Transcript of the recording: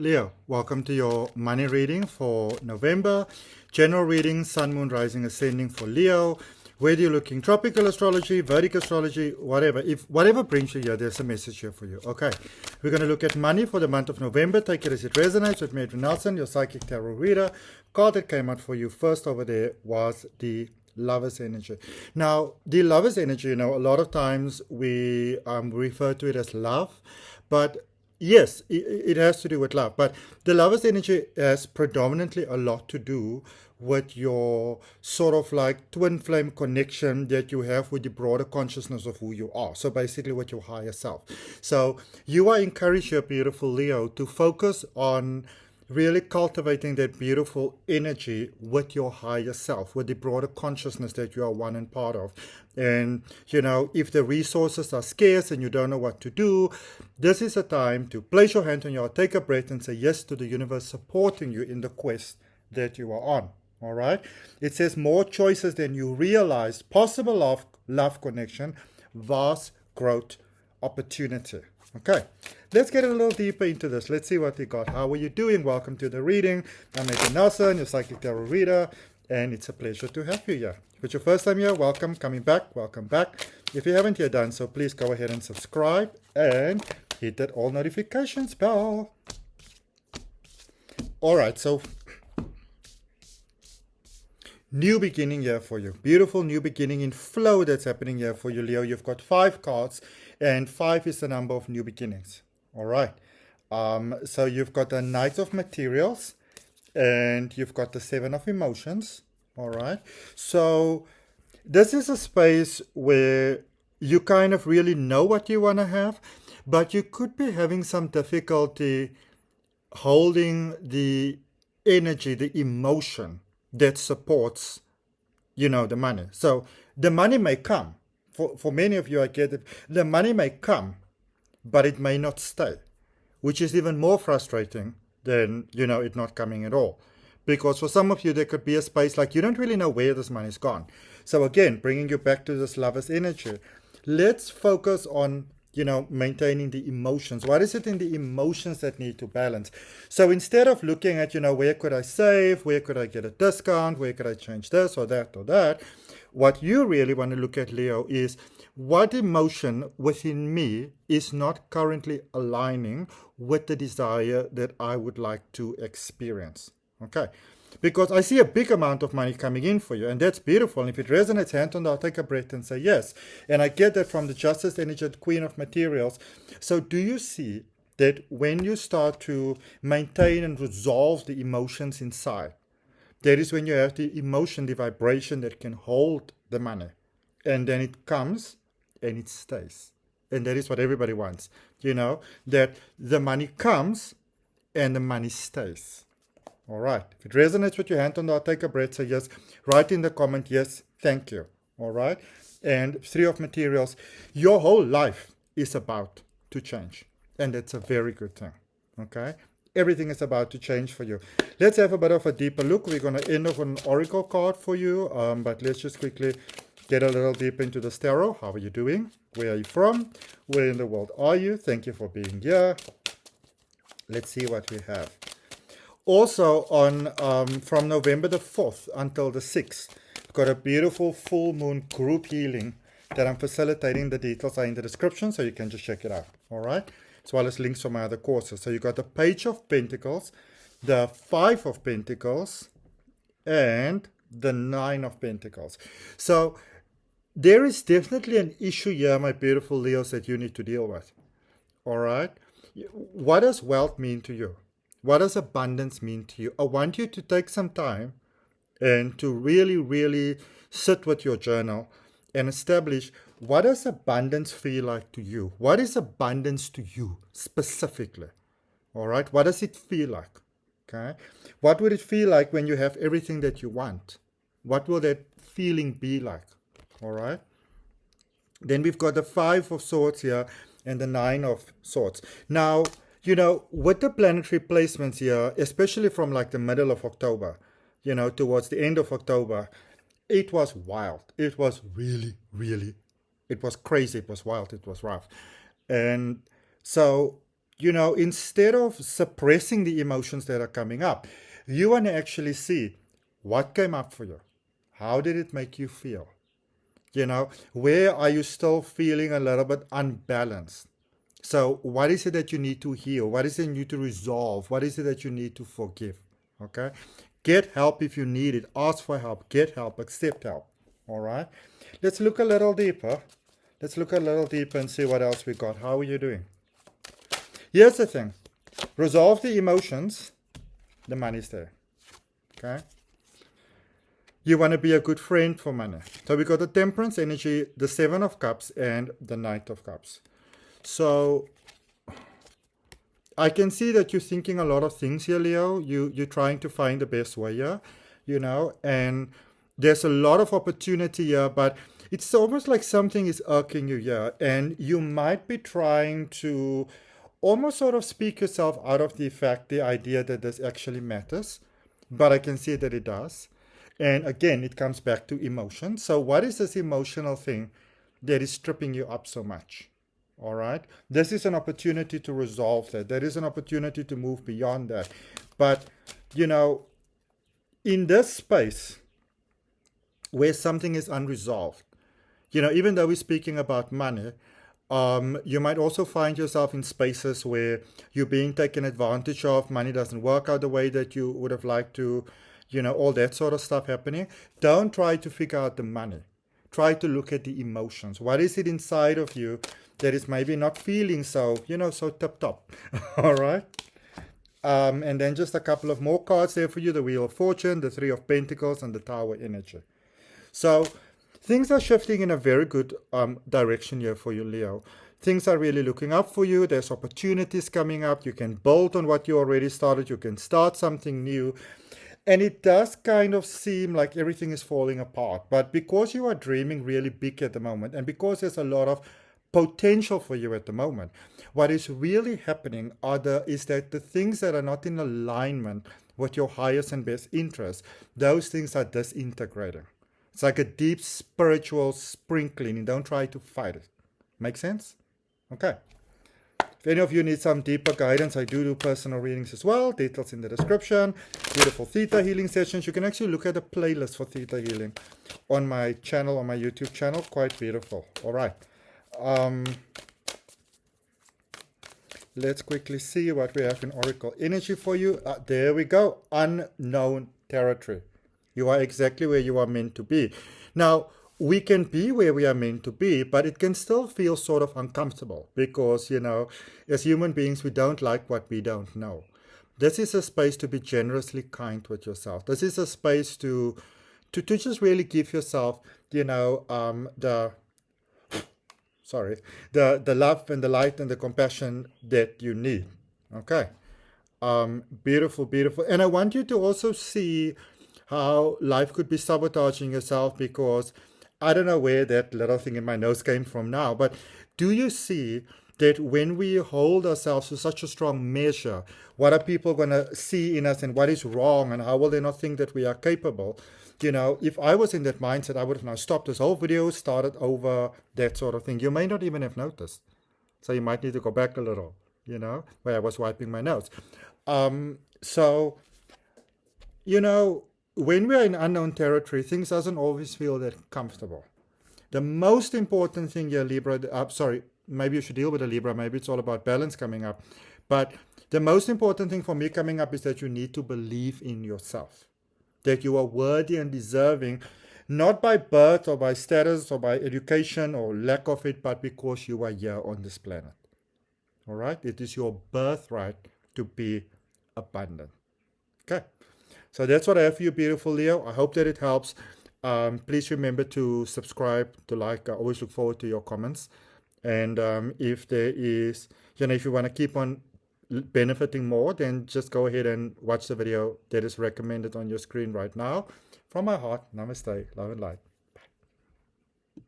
Leo, welcome to your money reading for November. General reading, Sun, Moon, Rising, Ascending for Leo. Whether you're looking tropical astrology, Vedic astrology, whatever. If whatever brings you here, there's a message here for you. Okay, we're going to look at money for the month of November. Take it as it resonates with me, Adrian Nelson, your psychic tarot reader. Card that came out for you first over there was the Lover's energy. Now, the Lover's energy, a lot of times we refer to it as love, but yes, it has to do with love, but the Lover's energy has predominantly a lot to do with your sort of like twin flame connection that you have with the broader consciousness of who you are. So basically with your higher self. So you are encouraged here, beautiful Leo, to focus on really cultivating that beautiful energy with your higher self, with the broader consciousness that you are one and part of. And, if the resources are scarce and you don't know what to do, this is a time to place your hand on your heart, take a breath and say yes to the universe supporting you in the quest that you are on. All right? It says more choices than you realize, possible love connection, vast growth opportunity. Okay, let's get a little deeper into this. Let's see what we got. How are you doing? Welcome to the reading. I'm Adrian Nelson, your psychic tarot reader, and it's a pleasure to have you here. If it's your first time here, welcome, coming back, welcome back. If you haven't yet done so, please go ahead and subscribe and hit that all notifications bell. All right, so new beginning here for you. Beautiful new beginning in flow that's happening here for you, Leo. You've got 5 cards, and 5 is the number of new beginnings. All right. So you've got the Knight of Materials, and you've got the 7 of Emotions. All right. So this is a space where you kind of really know what you want to have, but you could be having some difficulty holding the energy, the emotion that supports, the money. So the money may come. For many of you, I get it. The money may come, but it may not stay, which is even more frustrating than, it not coming at all. Because for some of you, there could be a space like you don't really know where this money's gone. So again, bringing you back to this Lover's energy, let's focus on maintaining the emotions. What is it in the emotions that need to balance? So instead of looking at, where could I save? Where could I get a discount? Where could I change this or that? What you really want to look at, Leo, is what emotion within me is not currently aligning with the desire that I would like to experience. Okay. Because I see a big amount of money coming in for you, and that's beautiful. And if it resonates, hand on, I'll take a breath and say yes. And I get that from the Justice energy, the Queen of Materials. So do you see that when you start to maintain and resolve the emotions inside, that is when you have the emotion, the vibration that can hold the money. And then it comes and it stays. And that is what everybody wants, that the money comes and the money stays. All right. If it resonates with your hand on that, take a breath, say yes. Write in the comment, yes, thank you. All right. And 3 of Materials, your whole life is about to change. And that's a very good thing. Okay. Everything is about to change for you. Let's have a bit of a deeper look. We're going to end off on an oracle card for you. But let's just quickly get a little deeper into the tarot. How are you doing? Where are you from? Where in the world are you? Thank you for being here. Let's see what we have. Also, from November the 4th until the 6th, we've got a beautiful full moon group healing that I'm facilitating. The details are in the description, so you can just check it out. All right, as well as links for my other courses. So you got the Page of Pentacles, the 5 of Pentacles, and the 9 of Pentacles. So there is definitely an issue here, my beautiful Leos, that you need to deal with. All right, what does wealth mean to you? What does abundance mean to you? I want you to take some time and to really, really sit with your journal and establish, what does abundance feel like to you? What is abundance to you specifically? All right. What does it feel like? Okay. What would it feel like when you have everything that you want? What will that feeling be like? All right. Then we've got the 5 of Swords here and the 9 of Swords. Now, with the planetary placements here, especially from like the middle of October, towards the end of October, it was wild. It was really, really, it was crazy. It was wild. It was rough. And so instead of suppressing the emotions that are coming up, you want to actually see what came up for you. How did it make you feel? Where are you still feeling a little bit unbalanced? So what is it that you need to heal? What is it you need to resolve? What is it that you need to forgive? Okay? Get help if you need it. Ask for help. Get help. Accept help. All right? Let's look a little deeper. Let's look a little deeper and see what else we got. How are you doing? Here's the thing. Resolve the emotions. The money's there. Okay? You want to be a good friend for money. So we got the Temperance energy, the Seven of Cups, and the Knight of Cups. So I can see that you're thinking a lot of things here, Leo. You're trying to find the best way here, and there's a lot of opportunity here, but it's almost like something is irking you here, and you might be trying to almost sort of speak yourself out of the idea that this actually matters, but I can see that it does. And again, it comes back to emotion. So what is this emotional thing that is tripping you up so much? All right. This is an opportunity to resolve that. There is an opportunity to move beyond that. But, in this space where something is unresolved, even though we're speaking about money, you might also find yourself in spaces where you're being taken advantage of. Money doesn't work out the way that you would have liked to, all that sort of stuff happening. Don't try to figure out the money. Try to look at the emotions. What is it inside of you that is maybe not feeling so, so tip-top? All right? And then just a couple of more cards there for you. The Wheel of Fortune, the Three of Pentacles, and the Tower energy. So things are shifting in a very good direction here for you, Leo. Things are really looking up for you. There's opportunities coming up. You can build on what you already started. You can start something new. And it does kind of seem like everything is falling apart. But because you are dreaming really big at the moment, and because there's a lot of potential for you at the moment, what is really happening is that the things that are not in alignment with your highest and best interest, those things are disintegrating. It's like a deep spiritual spring cleaning. Don't try to fight it. Make sense? Okay. If any of you need some deeper guidance, I do personal readings as well. Details in the description. Beautiful Theta healing sessions. You can actually look at the playlist for Theta healing on my channel, on my YouTube channel. Quite beautiful. All right. Let's quickly see what we have in Oracle energy for you. There we go. Unknown territory. You are exactly where you are meant to be. Now, we can be where we are meant to be, but it can still feel sort of uncomfortable because, as human beings, we don't like what we don't know. This is a space to be generously kind with yourself. This is a space to just really give yourself, the love and the light and the compassion that you need. Okay. Beautiful, beautiful. And I want you to also see how life could be sabotaging yourself because I don't know where that little thing in my nose came from now, but do you see that when we hold ourselves to such a strong measure, what are people going to see in us and what is wrong and how will they not think that we are capable? If I was in that mindset, I would have now stopped this whole video, started over, that sort of thing. You may not even have noticed. So you might need to go back a little, where I was wiping my nose. When we're in unknown territory, things doesn't always feel that comfortable. The most important thing here, Libra, maybe you should deal with a Libra, maybe it's all about balance coming up. But the most important thing for me coming up is that you need to believe in yourself. That you are worthy and deserving, not by birth or by status or by education or lack of it, but because you are here on this planet. All right? It is your birthright to be abundant. Okay? So that's what I have for you, beautiful Leo. I hope that it helps. Please remember to subscribe, to like. I always look forward to your comments. And if there is, if you want to keep on benefiting more, then just go ahead and watch the video that is recommended on your screen right now. From my heart, namaste, love and light.